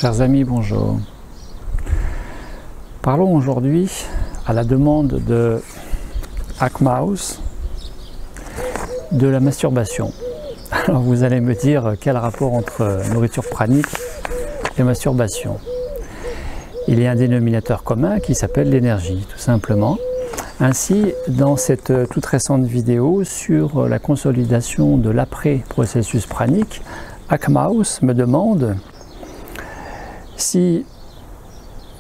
Chers amis, bonjour. Parlons aujourd'hui, à la demande de Hackmaus, de la masturbation. Alors vous allez me dire quel rapport entre nourriture pranique et masturbation. Il y a un dénominateur commun qui s'appelle l'énergie, tout simplement. Ainsi, dans cette toute récente vidéo sur la consolidation de l'après-processus pranique, Hackmaus me demande si,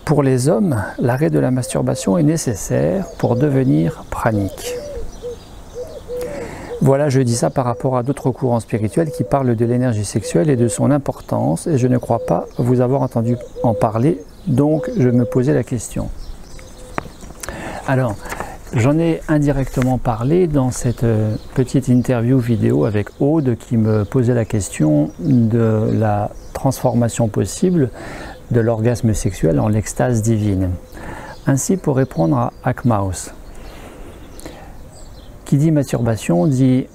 pour les hommes, l'arrêt de la masturbation est nécessaire pour devenir pranique. Voilà, je dis ça par rapport à d'autres courants spirituels qui parlent de l'énergie sexuelle et de son importance, et je ne crois pas vous avoir entendu en parler, donc je me posais la question. Alors, j'en ai indirectement parlé dans cette petite interview vidéo avec Aude qui me posait la question de la transformation possible de l'orgasme sexuel en l'extase divine. Ainsi, pour répondre à Hackmaus, qui dit masturbation dit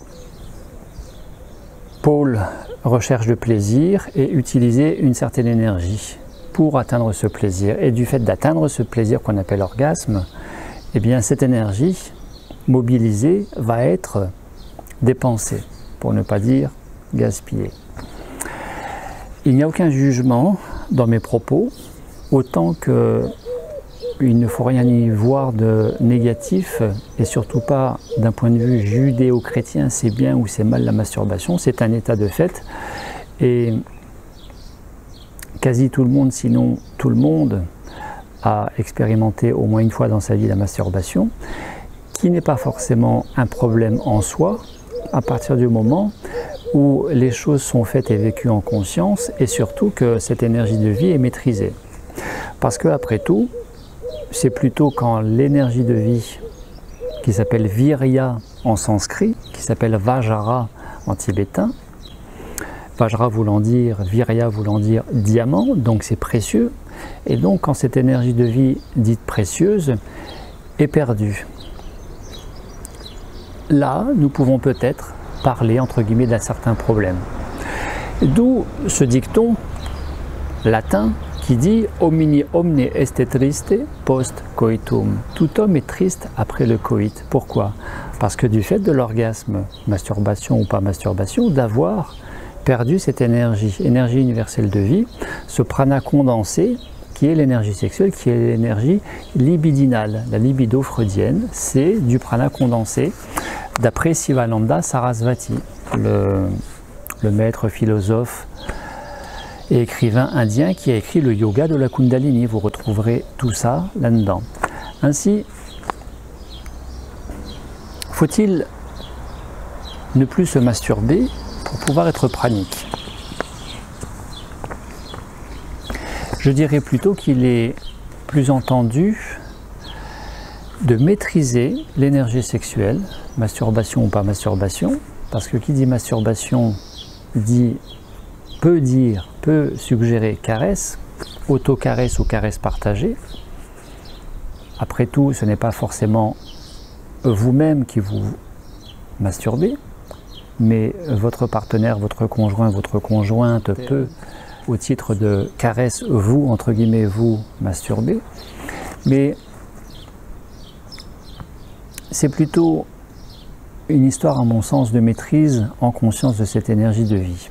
pôle recherche de plaisir et utiliser une certaine énergie pour atteindre ce plaisir. Et du fait d'atteindre ce plaisir qu'on appelle orgasme, eh bien cette énergie mobilisée va être dépensée, pour ne pas dire gaspillée. Il n'y a aucun jugement dans mes propos, autant qu'il ne faut rien y voir de négatif, et surtout pas d'un point de vue judéo-chrétien, c'est bien ou c'est mal la masturbation, c'est un état de fait, et quasi tout le monde, sinon tout le monde, a expérimenté au moins une fois dans sa vie la masturbation, qui n'est pas forcément un problème en soi, à partir du moment où les choses sont faites et vécues en conscience, et surtout que cette énergie de vie est maîtrisée. Parce que après tout, c'est plutôt quand l'énergie de vie, qui s'appelle Virya en sanskrit, qui s'appelle Vajra en tibétain, Vajra voulant dire, Virya voulant dire diamant, donc c'est précieux, et donc quand cette énergie de vie dite précieuse est perdue, là nous pouvons peut-être parler entre guillemets d'un certain problème. D'où ce dicton latin qui dit « Homini omne est triste post coitum ». Tout homme est triste après le coït. Pourquoi? Parce que du fait de l'orgasme, masturbation ou pas masturbation, d'avoir perdu cette énergie universelle de vie, ce prana condensé, qui est l'énergie sexuelle, qui est l'énergie libidinale. La libido freudienne, c'est du prana condensé, d'après Sivananda Sarasvati, le maître philosophe et écrivain indien qui a écrit le yoga de la Kundalini. Vous retrouverez tout ça là-dedans. Ainsi, faut-il ne plus se masturber pour pouvoir être pranique? Je dirais plutôt qu'il est plus entendu de maîtriser l'énergie sexuelle, masturbation ou pas masturbation, parce que qui dit masturbation peut suggérer caresse, auto-caresse ou caresse partagée. Après tout, ce n'est pas forcément vous-même qui vous masturbez, mais votre partenaire, votre conjoint, votre conjointe peut, au titre de caresse, vous, entre guillemets, vous masturber. Mais c'est plutôt une histoire, à mon sens, de maîtrise en conscience de cette énergie de vie,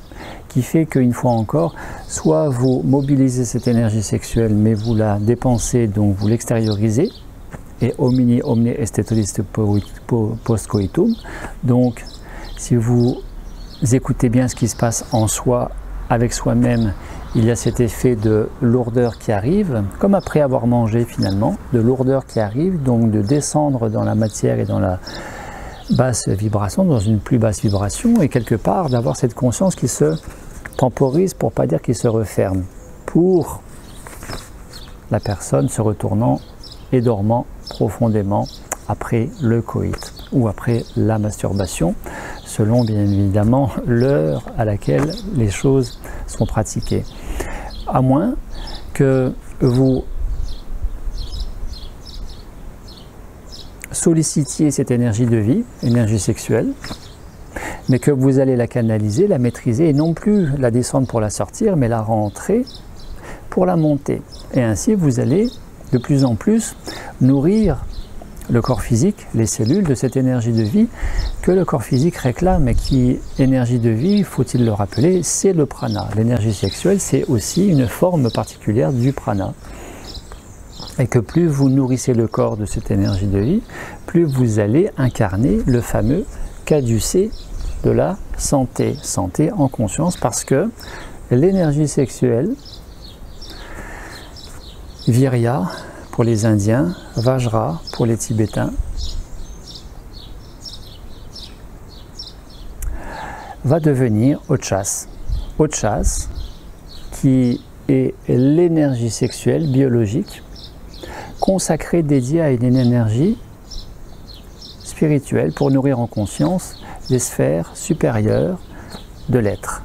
qui fait qu'une fois encore, soit vous mobilisez cette énergie sexuelle, mais vous la dépensez, donc vous l'extériorisez, et homini omne est triste post coitum. Donc, si vous écoutez bien ce qui se passe en soi, avec soi-même, il y a cet effet de lourdeur qui arrive, comme après avoir mangé finalement, de lourdeur qui arrive, donc de descendre dans la matière et dans la basse vibration, dans une plus basse vibration, et quelque part d'avoir cette conscience qui se temporise, pour pas dire qui se referme, pour la personne se retournant et dormant profondément après le coït ou après la masturbation, selon bien évidemment l'heure à laquelle les choses sont pratiquées. À moins que vous sollicitiez cette énergie de vie, énergie sexuelle, mais que vous allez la canaliser, la maîtriser, et non plus la descendre pour la sortir, mais la rentrer pour la monter. Et ainsi, vous allez de plus en plus nourrir le corps physique, les cellules de cette énergie de vie que le corps physique réclame et qui, énergie de vie, faut-il le rappeler, c'est le prana. L'énergie sexuelle, c'est aussi une forme particulière du prana. Et que plus vous nourrissez le corps de cette énergie de vie, plus vous allez incarner le fameux caducée de la santé. Santé en conscience, parce que l'énergie sexuelle, virya pour les Indiens, vajra pour les Tibétains, va devenir ojas. Ojas, qui est l'énergie sexuelle biologique consacrée, dédiée à une énergie spirituelle pour nourrir en conscience les sphères supérieures de l'être.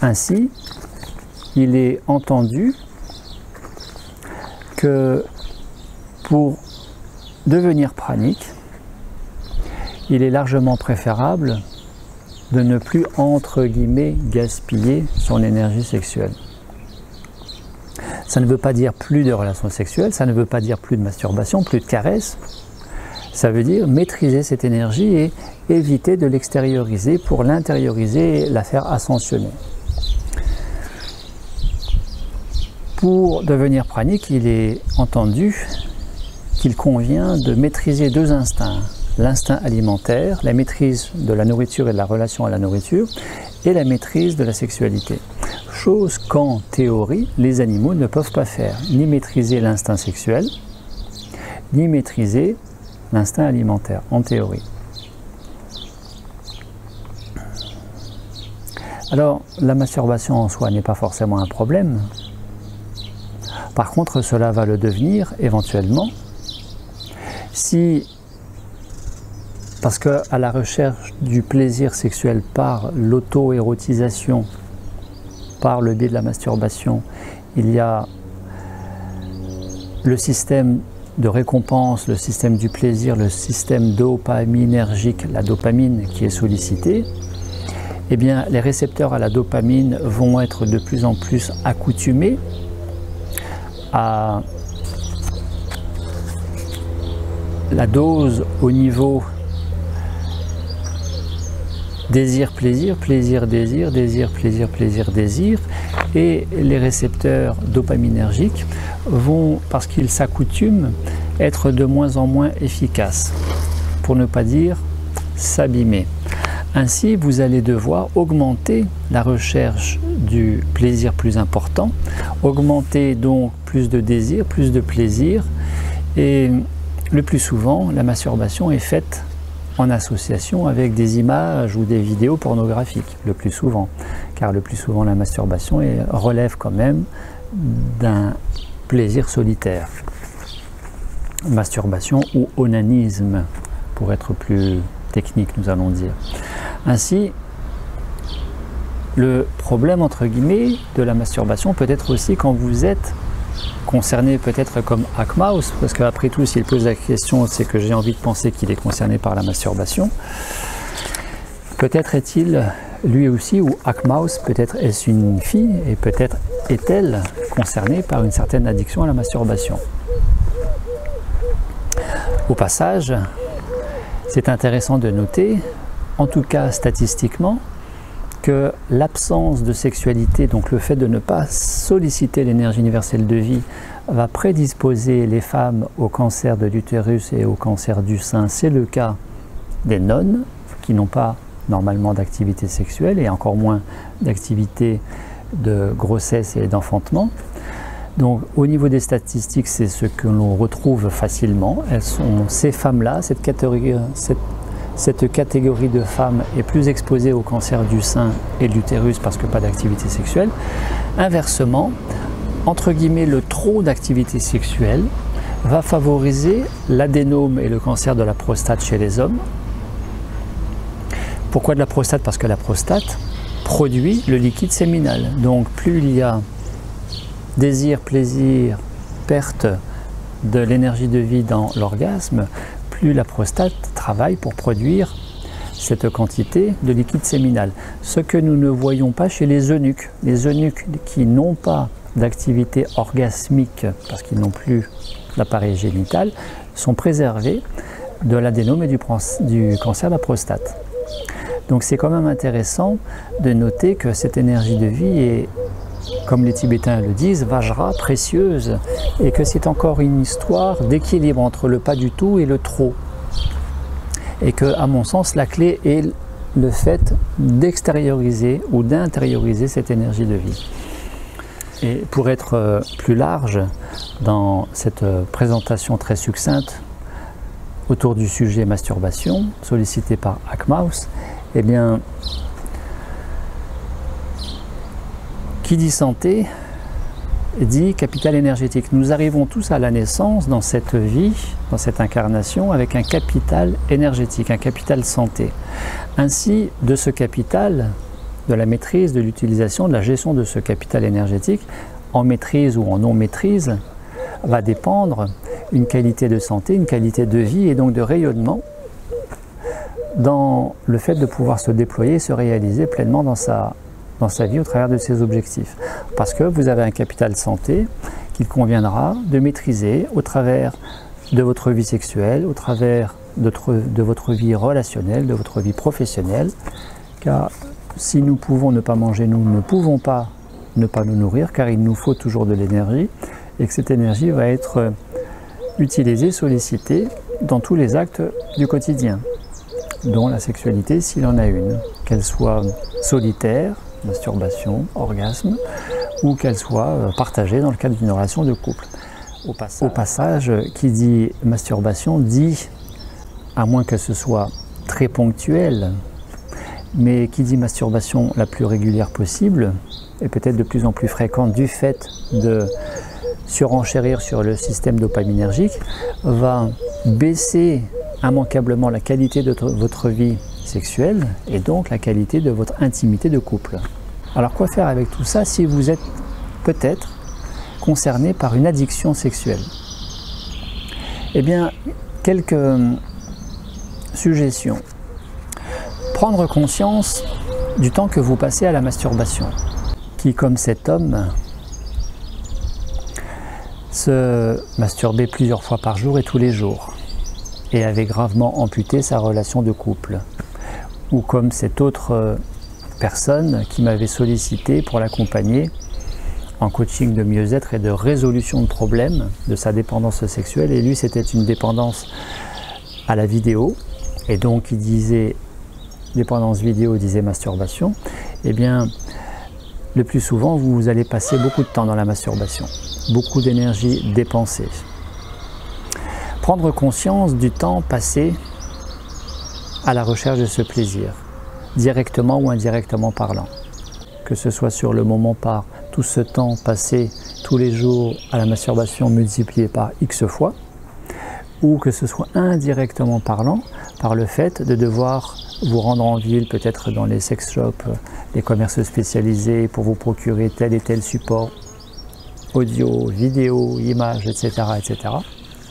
Ainsi, il est entendu que pour devenir pranique, il est largement préférable de ne plus, entre guillemets, gaspiller son énergie sexuelle. Ça ne veut pas dire plus de relations sexuelles, ça ne veut pas dire plus de masturbation, plus de caresses. Ça veut dire maîtriser cette énergie et éviter de l'extérioriser pour l'intérioriser et la faire ascensionner. Pour devenir pranique, il est entendu qu'il convient de maîtriser deux instincts. L'instinct alimentaire, la maîtrise de la nourriture et de la relation à la nourriture, et la maîtrise de la sexualité. Chose qu'en théorie, les animaux ne peuvent pas faire, ni maîtriser l'instinct sexuel, ni maîtriser l'instinct alimentaire, en théorie. Alors, la masturbation en soi n'est pas forcément un problème. Par contre, cela va le devenir éventuellement si, parce qu'à la recherche du plaisir sexuel par l'auto-érotisation, par le biais de la masturbation, il y a le système de récompense, le système du plaisir, le système dopaminergique, la dopamine qui est sollicitée, eh bien, les récepteurs à la dopamine vont être de plus en plus accoutumés à la dose au niveau désir-plaisir, plaisir-désir, désir-plaisir, plaisir-désir, et les récepteurs dopaminergiques vont, parce qu'ils s'accoutument, être de moins en moins efficaces, pour ne pas dire s'abîmer. Ainsi, vous allez devoir augmenter la recherche du plaisir plus important, augmenter donc plus de désir, plus de plaisir, et le plus souvent, la masturbation est faite en association avec des images ou des vidéos pornographiques, le plus souvent, car le plus souvent la masturbation relève quand même d'un plaisir solitaire. Masturbation ou onanisme, pour être plus technique, nous allons dire. Ainsi, le problème, entre guillemets, de la masturbation peut être aussi quand vous êtes concerné peut-être comme Akmaus, parce qu'après tout, s'il pose la question, c'est que j'ai envie de penser qu'il est concerné par la masturbation. Peut-être est-il lui aussi, ou Akmaus, peut-être est-ce une fille, et peut-être est-elle concernée par une certaine addiction à la masturbation. Au passage, c'est intéressant de noter, en tout cas statistiquement, que l'absence de sexualité, donc le fait de ne pas solliciter l'énergie universelle de vie, va prédisposer les femmes au cancer de l'utérus et au cancer du sein. C'est le cas des nonnes qui n'ont pas normalement d'activité sexuelle et encore moins d'activité de grossesse et d'enfantement. Donc au niveau des statistiques, c'est ce que l'on retrouve facilement. Elles sont ces femmes-là, cette catégorie de femmes est plus exposée au cancer du sein et de l'utérus parce que pas d'activité sexuelle. Inversement, entre guillemets, le trop d'activité sexuelle va favoriser l'adénome et le cancer de la prostate chez les hommes. Pourquoi de la prostate? Parce que la prostate produit le liquide séminal. Donc plus il y a désir, plaisir, perte de l'énergie de vie dans l'orgasme, plus la prostate travaille pour produire cette quantité de liquide séminal. Ce que nous ne voyons pas chez les eunuques. Les eunuques qui n'ont pas d'activité orgasmique, parce qu'ils n'ont plus l'appareil génital, sont préservés de l'adénome et du cancer de la prostate. Donc c'est quand même intéressant de noter que cette énergie de vie est, comme les Tibétains le disent, Vajra, précieuse, et que c'est encore une histoire d'équilibre entre le pas du tout et le trop. Et que, à mon sens, la clé est le fait d'extérioriser ou d'intérioriser cette énergie de vie. Et pour être plus large dans cette présentation très succincte autour du sujet masturbation, sollicité par Hackmaus, eh bien, qui dit santé, dit capital énergétique. Nous arrivons tous à la naissance, dans cette vie, dans cette incarnation, avec un capital énergétique, un capital santé. Ainsi, de ce capital, de la maîtrise, de l'utilisation, de la gestion de ce capital énergétique, en maîtrise ou en non-maîtrise, va dépendre une qualité de santé, une qualité de vie et donc de rayonnement dans le fait de pouvoir se déployer, se réaliser pleinement dans sa vie au travers de ses objectifs. Parce que vous avez un capital santé qu'il conviendra de maîtriser au travers de votre vie sexuelle, au travers de votre vie relationnelle, de votre vie professionnelle. Car si nous pouvons ne pas manger, nous ne pouvons pas ne pas nous nourrir, car il nous faut toujours de l'énergie, et que cette énergie va être utilisée, sollicitée dans tous les actes du quotidien, dont la sexualité s'il en a une, qu'elle soit solitaire, masturbation, orgasme, ou qu'elle soit partagée dans le cadre d'une relation de couple. Au passage, qui dit masturbation dit, à moins que ce soit très ponctuel, mais qui dit masturbation la plus régulière possible, et peut-être de plus en plus fréquente du fait de surenchérir sur le système dopaminergique, va baisser immanquablement la qualité de votre vie sexuelle et donc la qualité de votre intimité de couple. Alors quoi faire avec tout ça si vous êtes peut-être concerné par une addiction sexuelle? Eh bien, quelques suggestions. Prendre conscience du temps que vous passez à la masturbation, qui, comme cet homme, se masturbait plusieurs fois par jour et tous les jours, et avait gravement amputé sa relation de couple. Ou comme cette autre personne qui m'avait sollicité pour l'accompagner en coaching de mieux-être et de résolution de problèmes de sa dépendance sexuelle. Et lui, c'était une dépendance à la vidéo, et donc il disait dépendance vidéo, disait masturbation. Eh bien, le plus souvent, vous allez passer beaucoup de temps dans la masturbation, beaucoup d'énergie dépensée. Prendre conscience du temps passé à la recherche de ce plaisir, directement ou indirectement parlant. Que ce soit sur le moment par tout ce temps passé tous les jours à la masturbation multiplié par X fois, ou que ce soit indirectement parlant par le fait de devoir vous rendre en ville, peut-être dans les sex shops, les commerces spécialisés pour vous procurer tel et tel support, audio, vidéo, images, etc., etc.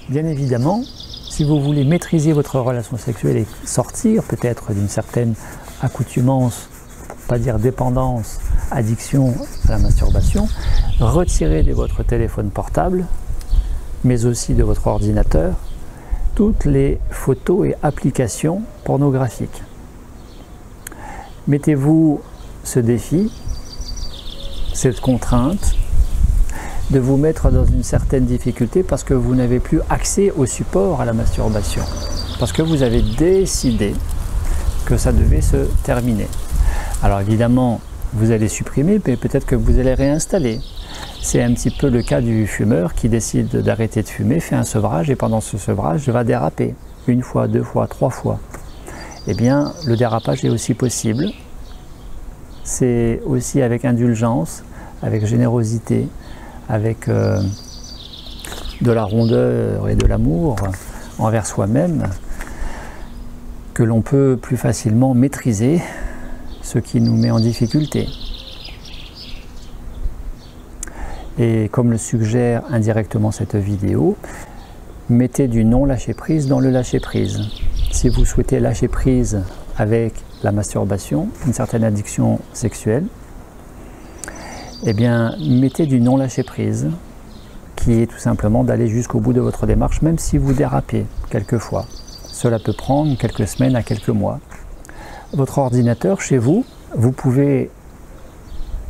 Bien évidemment, si vous voulez maîtriser votre relation sexuelle et sortir peut-être d'une certaine accoutumance, pour ne pas dire dépendance, addiction à la masturbation, retirez de votre téléphone portable, mais aussi de votre ordinateur, toutes les photos et applications pornographiques. Mettez-vous ce défi, cette contrainte, de vous mettre dans une certaine difficulté parce que vous n'avez plus accès au support à la masturbation, parce que vous avez décidé que ça devait se terminer. Alors évidemment, vous allez supprimer, mais peut-être que vous allez réinstaller. C'est un petit peu le cas du fumeur qui décide d'arrêter de fumer, fait un sevrage et pendant ce sevrage va déraper. Une fois, deux fois, trois fois. Eh bien, le dérapage est aussi possible. C'est aussi avec indulgence, avec générosité, avec de la rondeur et de l'amour envers soi-même que l'on peut plus facilement maîtriser ce qui nous met en difficulté. Et comme le suggère indirectement cette vidéo, mettez du non-lâcher-prise dans le lâcher-prise. Si vous souhaitez lâcher prise avec la masturbation, une certaine addiction sexuelle, eh bien, mettez du non-lâcher-prise, qui est tout simplement d'aller jusqu'au bout de votre démarche, même si vous dérapez quelquefois. Cela peut prendre quelques semaines à quelques mois. Votre ordinateur, chez vous, vous pouvez,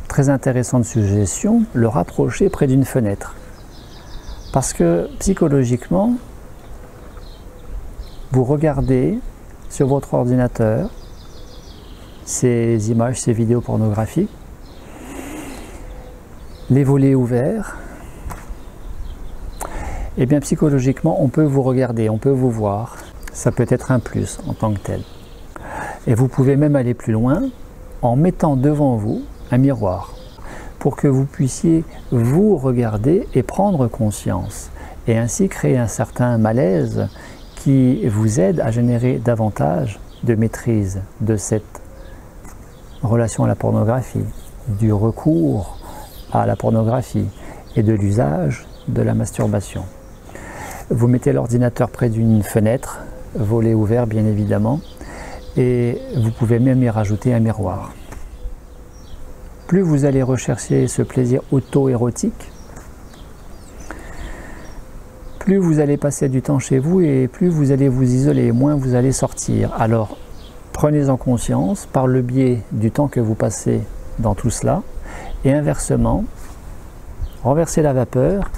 très intéressante suggestion, le rapprocher près d'une fenêtre. Parce que psychologiquement, vous regardez sur votre ordinateur ces images, ces vidéos pornographiques, les volets ouverts, et bien psychologiquement on peut vous regarder, on peut vous voir, ça peut être un plus en tant que tel. Et vous pouvez même aller plus loin en mettant devant vous un miroir pour que vous puissiez vous regarder et prendre conscience et ainsi créer un certain malaise qui vous aide à générer davantage de maîtrise de cette relation à la pornographie, du recours à la pornographie et de l'usage de la masturbation. Vous mettez l'ordinateur près d'une fenêtre, volet ouvert bien évidemment, et vous pouvez même y rajouter un miroir. Plus vous allez rechercher ce plaisir auto-érotique, plus vous allez passer du temps chez vous et plus vous allez vous isoler, moins vous allez sortir. Alors prenez-en conscience par le biais du temps que vous passez dans tout cela et inversement, renversez la vapeur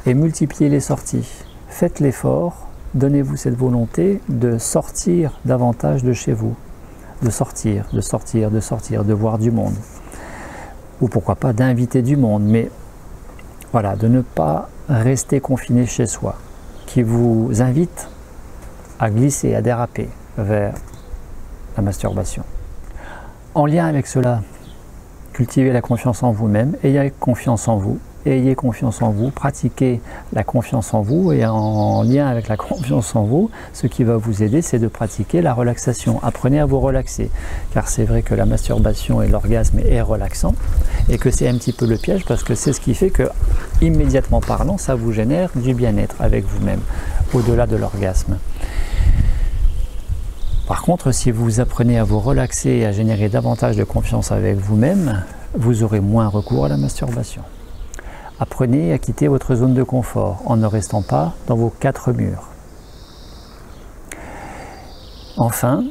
et multipliez les sorties. Faites l'effort, donnez-vous cette volonté de sortir davantage de chez vous, de sortir, de voir du monde. Ou pourquoi pas d'inviter du monde, mais voilà, de ne pas rester confiné chez soi, qui vous invite à glisser, à déraper vers la masturbation. En lien avec cela, cultivez la confiance en vous-même, ayez confiance en vous, pratiquez la confiance en vous et en lien avec la confiance en vous, ce qui va vous aider, c'est de pratiquer la relaxation. Apprenez à vous relaxer, car c'est vrai que la masturbation et l'orgasme est relaxant et que c'est un petit peu le piège parce que c'est ce qui fait que, immédiatement parlant, ça vous génère du bien-être avec vous-même, au-delà de l'orgasme. Par contre, si vous apprenez à vous relaxer et à générer davantage de confiance avec vous-même, vous aurez moins recours à la masturbation. Apprenez à quitter votre zone de confort en ne restant pas dans vos quatre murs. Enfin,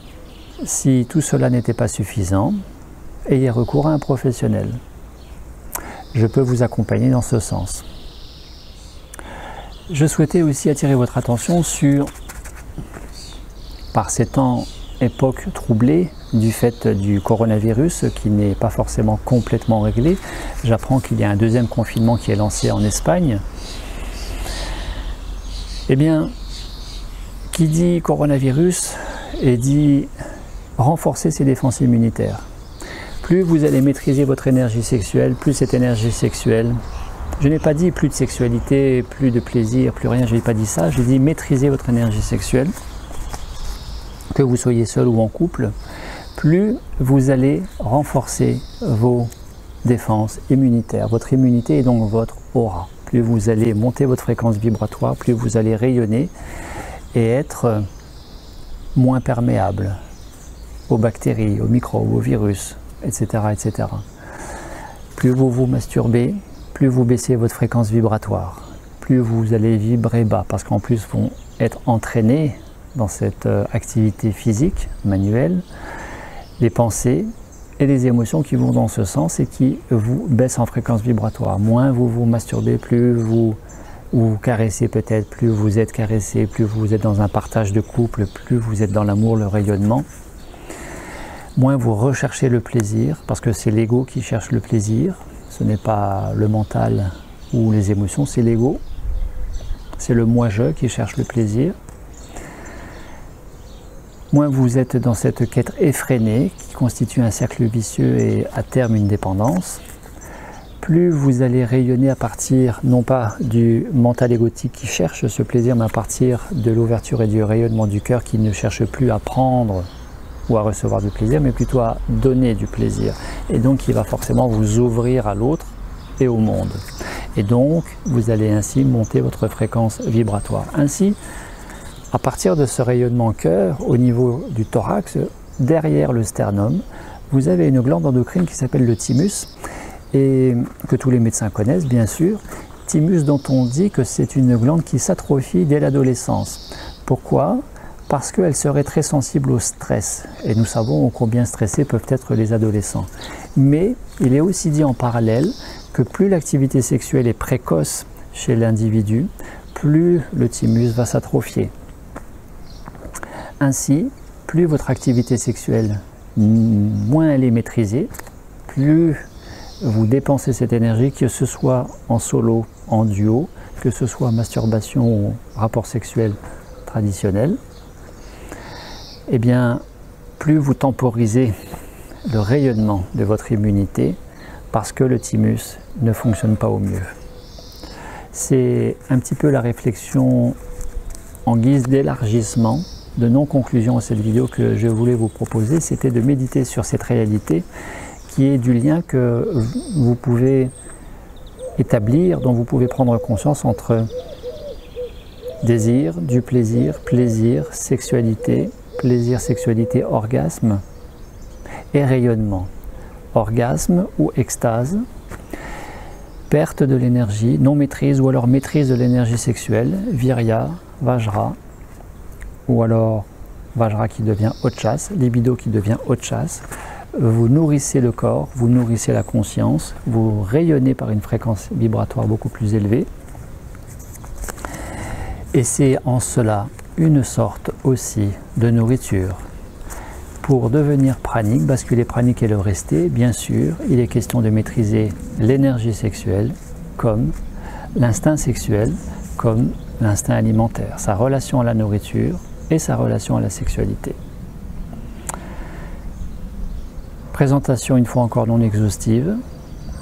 si tout cela n'était pas suffisant, ayez recours à un professionnel. Je peux vous accompagner dans ce sens. Je souhaitais aussi attirer votre attention sur, par ces temps, époque troublée du fait du coronavirus qui n'est pas forcément complètement réglé. J'apprends qu'il y a un deuxième confinement qui est lancé en Espagne. Eh bien, qui dit coronavirus et dit renforcer ses défenses immunitaires. Plus vous allez maîtriser votre énergie sexuelle, plus cette énergie sexuelle, je n'ai pas dit plus de sexualité, plus de plaisir, plus rien, je n'ai pas dit ça, j'ai dit maîtriser votre énergie sexuelle, que vous soyez seul ou en couple, plus vous allez renforcer vos défenses immunitaires, votre immunité et donc votre aura. Plus vous allez monter votre fréquence vibratoire, plus vous allez rayonner et être moins perméable aux bactéries, aux microbes, aux virus, etc., etc. Plus vous vous masturbez, plus vous baissez votre fréquence vibratoire, plus vous allez vibrer bas, parce qu'en plus vont être entraînés dans cette activité physique, manuelle, les pensées et les émotions qui vont dans ce sens et qui vous baissent en fréquence vibratoire. Moins vous vous masturbez, plus vous vous caressez peut-être, plus vous êtes caressé, plus vous êtes dans un partage de couple, plus vous êtes dans l'amour, le rayonnement. Moins vous recherchez le plaisir, parce que c'est l'ego qui cherche le plaisir, ce n'est pas le mental ou les émotions, c'est l'ego, c'est le moi-je qui cherche le plaisir. Moins vous êtes dans cette quête effrénée qui constitue un cercle vicieux et à terme une dépendance, plus vous allez rayonner à partir non pas du mental égotique qui cherche ce plaisir, mais à partir de l'ouverture et du rayonnement du cœur qui ne cherche plus à prendre ou à recevoir du plaisir, mais plutôt à donner du plaisir. Et donc il va forcément vous ouvrir à l'autre et au monde. Et donc vous allez ainsi monter votre fréquence vibratoire. Ainsi, à partir de ce rayonnement cœur, au niveau du thorax, derrière le sternum, vous avez une glande endocrine qui s'appelle le thymus et que tous les médecins connaissent bien sûr, thymus dont on dit que c'est une glande qui s'atrophie dès l'adolescence. Pourquoi? Parce qu'elle serait très sensible au stress, et nous savons combien stressés peuvent être les adolescents. Mais il est aussi dit en parallèle que plus l'activité sexuelle est précoce chez l'individu, plus le thymus va s'atrophier. Ainsi, plus votre activité sexuelle, moins elle est maîtrisée, plus vous dépensez cette énergie, que ce soit en solo, en duo, que ce soit masturbation ou rapport sexuel traditionnel, eh bien, plus vous temporisez le rayonnement de votre immunité parce que le thymus ne fonctionne pas au mieux. C'est un petit peu la réflexion en guise d'élargissement, de non-conclusion à cette vidéo que je voulais vous proposer, c'était de méditer sur cette réalité qui est du lien que vous pouvez établir, dont vous pouvez prendre conscience entre désir, du plaisir, plaisir, sexualité, plaisir, sexualité, orgasme et rayonnement. Orgasme ou extase, perte de l'énergie, non-maîtrise ou alors maîtrise de l'énergie sexuelle, virya, vajra, ou alors vajra qui devient otchas, libido qui devient otchas. Vous nourrissez le corps, vous nourrissez la conscience, vous rayonnez par une fréquence vibratoire beaucoup plus élevée. Et c'est en cela une sorte aussi de nourriture. Pour devenir pranique, basculer pranique et le rester, bien sûr, il est question de maîtriser l'énergie sexuelle comme l'instinct sexuel, comme l'instinct alimentaire, sa relation à la nourriture et sa relation à la sexualité. Présentation une fois encore non exhaustive.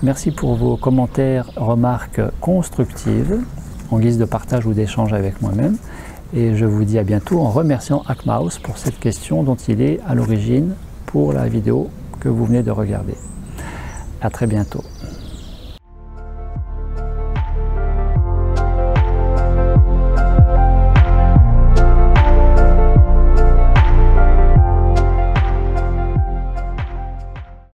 Merci pour vos commentaires, remarques constructives en guise de partage ou d'échange avec moi-même. Et je vous dis à bientôt en remerciant Hackmouse pour cette question dont il est à l'origine pour la vidéo que vous venez de regarder. À très bientôt.